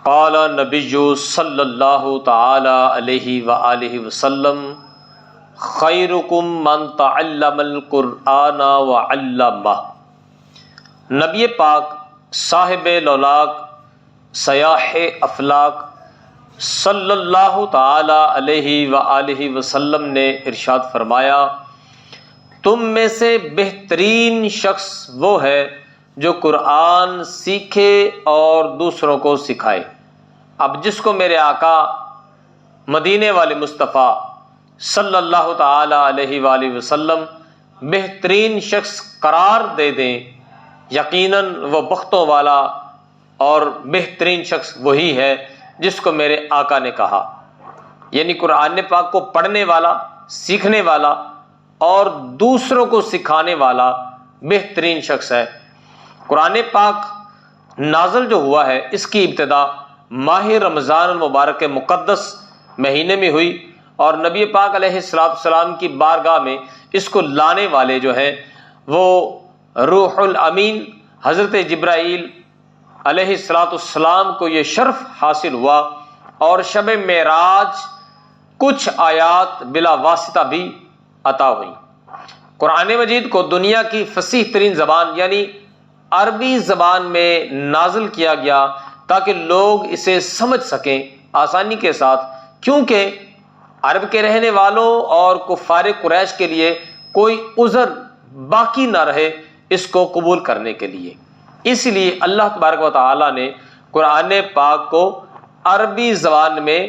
قال نبی صلی اللہ تعالی علیہ وآلہ وسلم خیرکم من تعلم القرآن وعلمہ۔ نبی پاک صاحب لولاک سیاح افلاک صلی اللہ تعالی علیہ وآلہ وسلم نے ارشاد فرمایا، تم میں سے بہترین شخص وہ ہے جو قرآن سیکھے اور دوسروں کو سکھائے۔ اب جس کو میرے آقا مدینے والے مصطفیٰ صلی اللہ تعالی علیہ وآلہ وسلم بہترین شخص قرار دے دیں، یقیناً وہ بختوں والا اور بہترین شخص وہی ہے جس کو میرے آقا نے کہا، یعنی قرآن پاک کو پڑھنے والا، سیکھنے والا اور دوسروں کو سکھانے والا بہترین شخص ہے۔ قرآن پاک نازل جو ہوا ہے اس کی ابتدا ماہ رمضان المبارک کے مقدس مہینے میں ہوئی، اور نبی پاک علیہ السلام کی بارگاہ میں اس کو لانے والے جو ہیں وہ روح الامین حضرت جبرائیل علیہ السلام کو یہ شرف حاصل ہوا، اور شب معراج کچھ آیات بلا واسطہ بھی عطا ہوئی۔ قرآن مجید کو دنیا کی فصیح ترین زبان یعنی عربی زبان میں نازل کیا گیا تاکہ لوگ اسے سمجھ سکیں آسانی کے ساتھ، کیونکہ عرب کے رہنے والوں اور کفار قریش کے لیے کوئی عذر باقی نہ رہے اس کو قبول کرنے کے لیے۔ اس لیے اللہ تبارک و تعالی نے قرآن پاک کو عربی زبان میں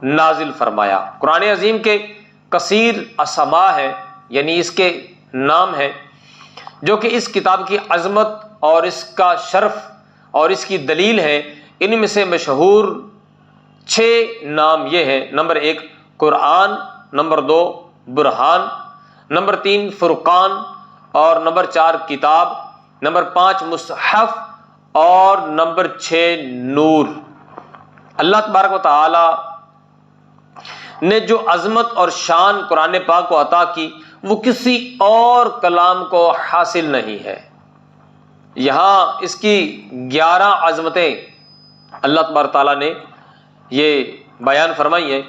نازل فرمایا۔ قرآن عظیم کے کثیر اسما ہے، یعنی اس کے نام ہیں، جو کہ اس کتاب کی عظمت اور اس کا شرف اور اس کی دلیل ہے۔ ان میں سے مشہور 6 نام یہ ہیں: نمبر 1 قرآن، نمبر 2 برہان، نمبر 3 فرقان، اور نمبر 4 کتاب، نمبر 5 مصحف، اور نمبر 6 نور۔ اللہ تبارک و تعالی نے جو عظمت اور شان قرآن پاک کو عطا کی وہ کسی اور کلام کو حاصل نہیں ہے۔ یہاں اس کی 11 عظمتیں اللہ تبارک تعالیٰ نے یہ بیان فرمائی ہیں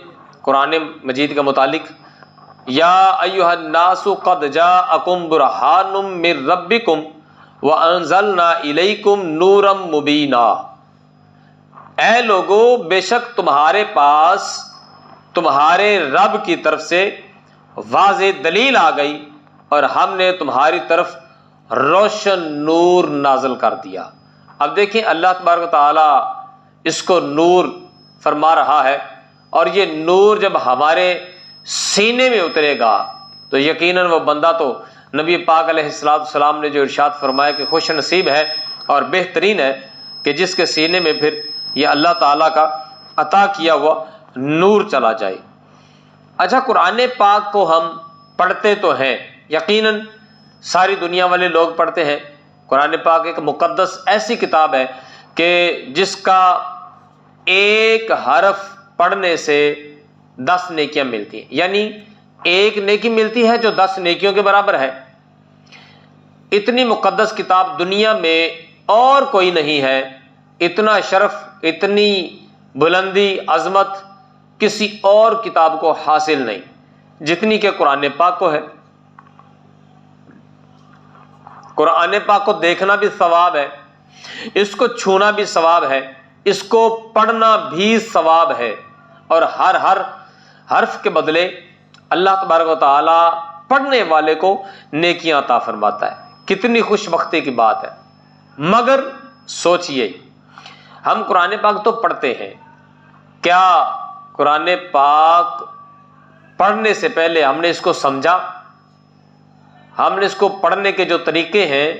قرآن مجید کا متعلق۔ یا ایھا الناس قد جاءکم برہان من ربکم وانزلنا الیکم نورا مبینا۔ اے لوگو، بے شک تمہارے پاس تمہارے رب کی طرف سے واضح دلیل آ گئی اور ہم نے تمہاری طرف روشن نور نازل کر دیا۔ اب دیکھیں اللہ تبارک و تعالی اس کو نور فرما رہا ہے، اور یہ نور جب ہمارے سینے میں اترے گا تو یقیناً وہ بندہ تو نبی پاک علیہ السلام نے جو ارشاد فرمایا کہ خوش نصیب ہے اور بہترین ہے کہ جس کے سینے میں پھر یہ اللہ تعالیٰ کا عطا کیا ہوا نور چلا جائے۔ اچھا، قرآن پاک کو ہم پڑھتے تو ہیں، یقیناً ساری دنیا والے لوگ پڑھتے ہیں۔ قرآن پاک ایک مقدس ایسی کتاب ہے کہ جس کا ایک حرف پڑھنے سے 10 نیکیاں ملتی ہیں، یعنی ایک نیکی ملتی ہے جو 10 نیکیوں کے برابر ہے۔ اتنی مقدس کتاب دنیا میں اور کوئی نہیں ہے، اتنا شرف، اتنی بلندی، عظمت کسی اور کتاب کو حاصل نہیں جتنی کہ قرآن پاک کو ہے۔ قرآن پاک کو دیکھنا بھی ثواب ہے، اس کو چھونا بھی ثواب ہے، اس کو پڑھنا بھی ثواب ہے، اور ہر حرف کے بدلے اللہ تبارک و تعالی پڑھنے والے کو نیکیاں عطا فرماتا ہے۔ کتنی خوش بختی کی بات ہے۔ مگر سوچئے، ہم قرآن پاک تو پڑھتے ہیں، کیا قرآن پاک پڑھنے سے پہلے ہم نے اس کو سمجھا؟ ہم نے اس کو پڑھنے کے جو طریقے ہیں،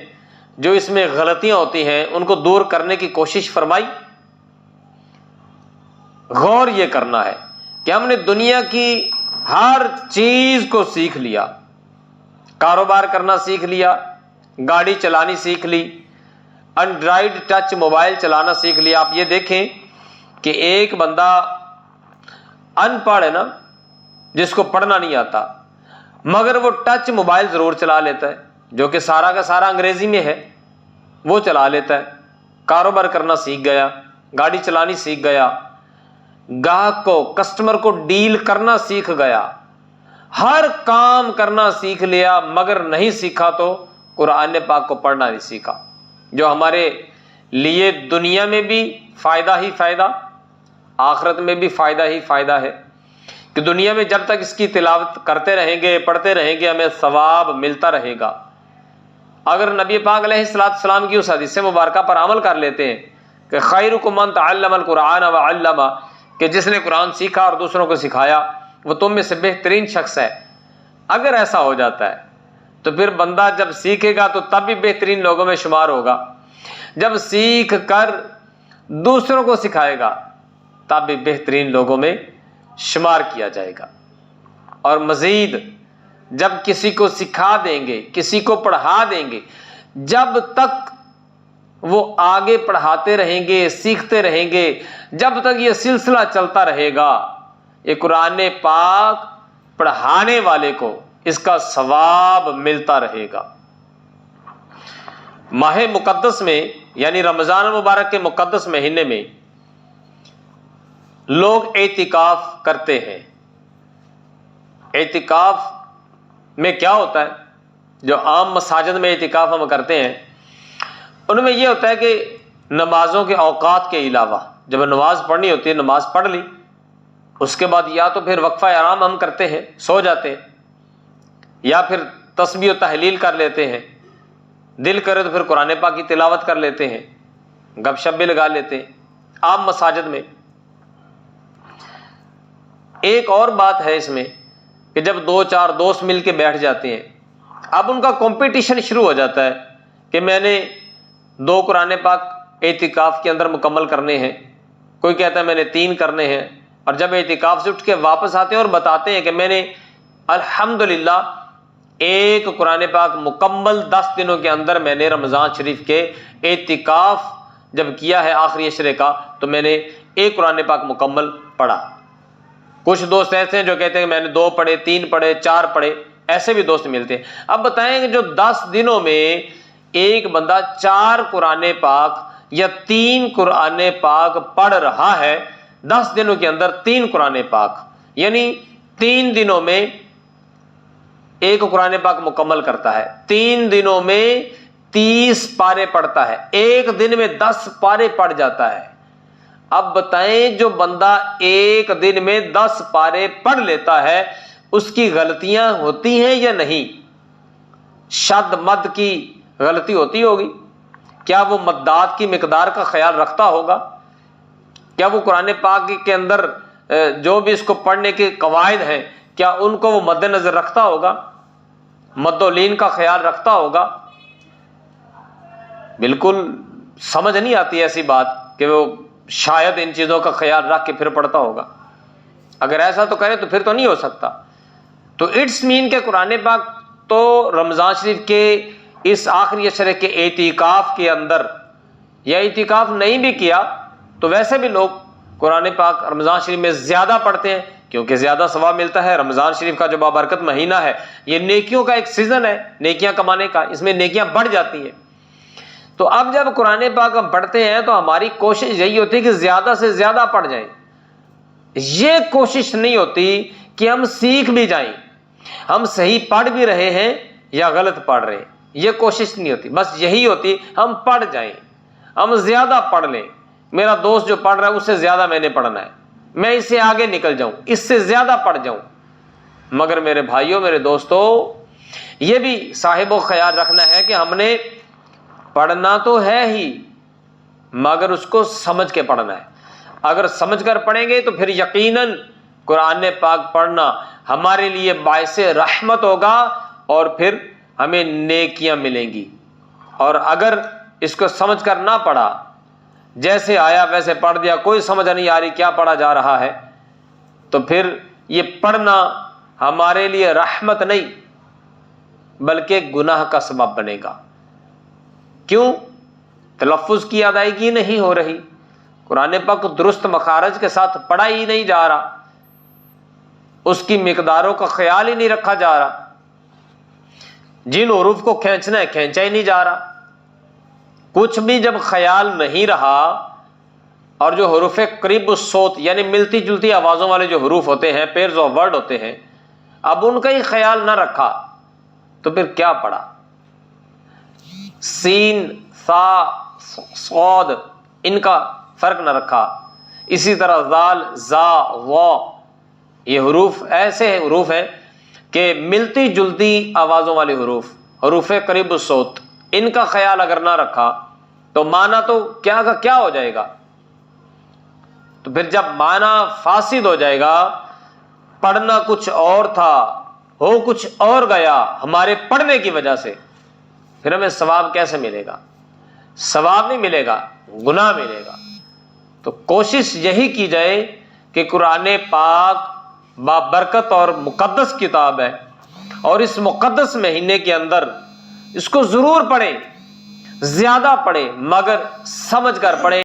جو اس میں غلطیاں ہوتی ہیں، ان کو دور کرنے کی کوشش فرمائی؟ غور یہ کرنا ہے کہ ہم نے دنیا کی ہر چیز کو سیکھ لیا، کاروبار کرنا سیکھ لیا، گاڑی چلانی سیکھ لی، اینڈرائیڈ ٹچ موبائل چلانا سیکھ لیا۔ آپ یہ دیکھیں کہ ایک بندہ ان پڑھ ہے نا، جس کو پڑھنا نہیں آتا، مگر وہ ٹچ موبائل ضرور چلا لیتا ہے، جو کہ سارا کا سارا انگریزی میں ہے، وہ چلا لیتا ہے، کاروبار کرنا سیکھ گیا، گاڑی چلانی سیکھ گیا، گاہک کو کسٹمر کو ڈیل کرنا سیکھ گیا، ہر کام کرنا سیکھ لیا، مگر نہیں سیکھا تو قرآن پاک کو پڑھنا نہیں سیکھا، جو ہمارے لیے دنیا میں بھی فائدہ ہی فائدہ، آخرت میں بھی فائدہ ہی فائدہ ہے، کہ دنیا میں جب تک اس کی تلاوت کرتے رہیں گے، پڑھتے رہیں گے، ہمیں ثواب ملتا رہے گا۔ اگر نبی پاک علیہ السلام کی اس حدیث مبارکہ پر عمل کر لیتے ہیں کہ خیرکم من تعلم القرآن وعلمہ، کہ جس نے قرآن سیکھا اور دوسروں کو سکھایا وہ تم میں سے بہترین شخص ہے، اگر ایسا ہو جاتا ہے تو پھر بندہ جب سیکھے گا تو تب بھی بہترین لوگوں میں شمار ہوگا، جب سیکھ کر دوسروں کو سکھائے گا تب بھی بہترین لوگوں میں شمار کیا جائے گا۔ اور مزید جب کسی کو سکھا دیں گے، کسی کو پڑھا دیں گے، جب تک وہ آگے پڑھاتے رہیں گے، سیکھتے رہیں گے، جب تک یہ سلسلہ چلتا رہے گا، یہ قرآن پاک پڑھانے والے کو اس کا ثواب ملتا رہے گا۔ ماہ مقدس میں یعنی رمضان مبارک کے مقدس مہینے میں لوگ اعتکاف کرتے ہیں۔ اعتکاف میں کیا ہوتا ہے؟ جو عام مساجد میں اعتکاف ہم کرتے ہیں ان میں یہ ہوتا ہے کہ نمازوں کے اوقات کے علاوہ جب نماز پڑھنی ہوتی ہے نماز پڑھ لی، اس کے بعد یا تو پھر وقفہ آرام ہم کرتے ہیں، سو جاتے ہیں، یا پھر تسبیح و تحلیل کر لیتے ہیں، دل کرے تو پھر قرآن پاک کی تلاوت کر لیتے ہیں، گپ شپ بھی لگا لیتے ہیں عام مساجد میں۔ ایک اور بات ہے اس میں کہ جب دو چار دوست مل کے بیٹھ جاتے ہیں، اب ان کا کمپٹیشن شروع ہو جاتا ہے کہ میں نے 2 قرآن پاک اعتکاف کے اندر مکمل کرنے ہیں، کوئی کہتا ہے میں نے 3 کرنے ہیں، اور جب اعتکاف سے اٹھ کے واپس آتے ہیں اور بتاتے ہیں کہ میں نے الحمدللہ 1 قرآن پاک مکمل 10 دنوں کے اندر میں نے رمضان شریف کے اعتکاف جب کیا ہے آخری عشرے کا تو میں نے 1 قرآن پاک مکمل پڑھا۔ کچھ دوست ایسے ہیں جو کہتے ہیں کہ میں نے 2 پڑھے، 3 پڑھے، 4 پڑھے، ایسے بھی دوست ملتے ہیں۔ اب بتائیں کہ جو 10 دنوں میں ایک بندہ 4 قرآن پاک یا 3 قرآن پاک پڑھ رہا ہے، 10 دنوں کے اندر 3 قرآن پاک، یعنی 3 دنوں میں 1 قرآن پاک مکمل کرتا ہے، 3 دنوں میں 30 پارے پڑھتا ہے، 1 دن میں 10 پارے پڑھ جاتا ہے۔ اب بتائیں جو بندہ 1 دن میں 10 پارے پڑھ لیتا ہے اس کی غلطیاں ہوتی ہیں یا نہیں؟ شد مد کی غلطی ہوتی ہوگی؟ کیا وہ مدات کی مقدار کا خیال رکھتا ہوگا؟ کیا وہ قرآن پاک کے اندر جو بھی اس کو پڑھنے کے قواعد ہیں کیا ان کو وہ مد نظر رکھتا ہوگا؟ مد و لین کا خیال رکھتا ہوگا؟ بالکل سمجھ نہیں آتی ایسی بات کہ وہ شاید ان چیزوں کا خیال رکھ کے پھر پڑھتا ہوگا۔ اگر ایسا تو کرے تو پھر تو نہیں ہو سکتا۔ تو اٹس مین کہ قرآن پاک تو رمضان شریف کے اس آخری عشرے کے اعتکاف کے اندر، یا اعتکاف نہیں بھی کیا تو ویسے بھی لوگ قرآن پاک رمضان شریف میں زیادہ پڑھتے ہیں کیونکہ زیادہ ثواب ملتا ہے۔ رمضان شریف کا جو بابرکت مہینہ ہے یہ نیکیوں کا ایک سیزن ہے، نیکیاں کمانے کا، اس میں نیکیاں بڑھ جاتی ہیں۔ تو اب جب قرآن پاک ہم پڑھتے ہیں تو ہماری کوشش یہی ہوتی ہے کہ زیادہ سے زیادہ پڑھ جائیں، یہ کوشش نہیں ہوتی کہ ہم سیکھ بھی جائیں، ہم صحیح پڑھ بھی رہے ہیں یا غلط پڑھ رہے ہیں، یہ کوشش نہیں ہوتی، بس یہی ہوتی ہم پڑھ جائیں، ہم زیادہ پڑھ لیں، میرا دوست جو پڑھ رہا ہے اس سے زیادہ میں نے پڑھنا ہے، میں اس سے آگے نکل جاؤں، اس سے زیادہ پڑھ جاؤں۔ مگر میرے بھائیوں، میرے دوستوں، یہ بھی صاحب و خیال رکھنا ہے کہ ہم نے پڑھنا تو ہے ہی مگر اس کو سمجھ کے پڑھنا ہے۔ اگر سمجھ کر پڑھیں گے تو پھر یقیناً قرآن پاک پڑھنا ہمارے لیے باعث رحمت ہوگا اور پھر ہمیں نیکیاں ملیں گی۔ اور اگر اس کو سمجھ کر نہ پڑھا، جیسے آیا ویسے پڑھ دیا، کوئی سمجھ نہیں آ رہی کیا پڑھا جا رہا ہے، تو پھر یہ پڑھنا ہمارے لیے رحمت نہیں بلکہ گناہ کا سبب بنے گا۔ کیوں؟ تلفظ کی ادائیگی نہیں ہو رہی، قرآن پاک درست مخارج کے ساتھ پڑھا ہی نہیں جا رہا، اس کی مقداروں کا خیال ہی نہیں رکھا جا رہا، جن حروف کو کھینچنا ہے کھینچا ہی نہیں جا رہا۔ کچھ بھی جب خیال نہیں رہا اور جو حروف قریب الصوت یعنی ملتی جلتی آوازوں والے جو حروف ہوتے ہیں، پیئرز آف ورڈ ہوتے ہیں، اب ان کا ہی خیال نہ رکھا تو پھر کیا پڑھا؟ سین، ثا، صاد، ان کا فرق نہ رکھا. اسی طرح ذال، زا، وا، یہ حروف ایسے حروف ہیں کہ ملتی جلتی آوازوں والے حروف، حروف قریب الصوت، ان کا خیال اگر نہ رکھا تو معنی تو کیا کا کیا ہو جائے گا. تو پھر جب معنی فاسد ہو جائے گا، پڑھنا کچھ اور تھا، ہو کچھ اور گیا ہمارے پڑھنے کی وجہ سے، پھر ہمیں ثواب کیسے ملے گا؟ ثواب نہیں ملے گا، گناہ ملے گا. تو کوشش یہی کی جائے کہ قرآن پاک بابرکت اور مقدس کتاب ہے، اور اس مقدس مہینے کے اندر اس کو ضرور پڑھیں، زیادہ پڑھیں، مگر سمجھ کر پڑھیں.